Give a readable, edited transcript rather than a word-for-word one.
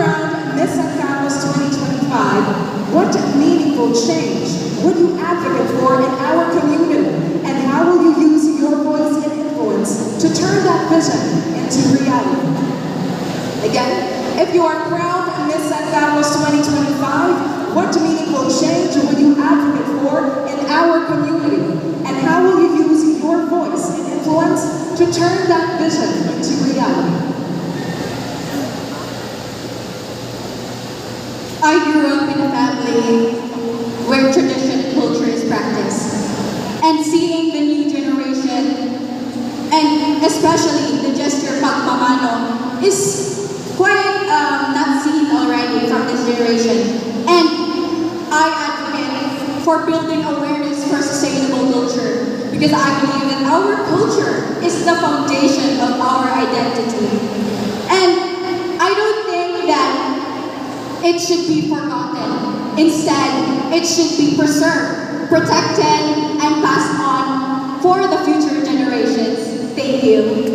crowned Miss San Carlos 2025, what meaningful change would you advocate for in our community? And how will you use your voice and influence to turn that vision into reality? Again, if you are crowned Miss San Carlos 2025, what meaningful change would you advocate for in our community? And how will you use your voice and influence to turn that vision into reality? I grew up in a family where tradition and culture is practiced. And seeing the new generation, and especially the gesture pagmamano, is quite not seen already from this generation. And I advocate for building awareness for sustainable culture, because I believe that our culture is the foundation of our identity. And I don't think that it should be forgotten. Instead, it should be preserved, protected, and passed on for the future generations. Thank you.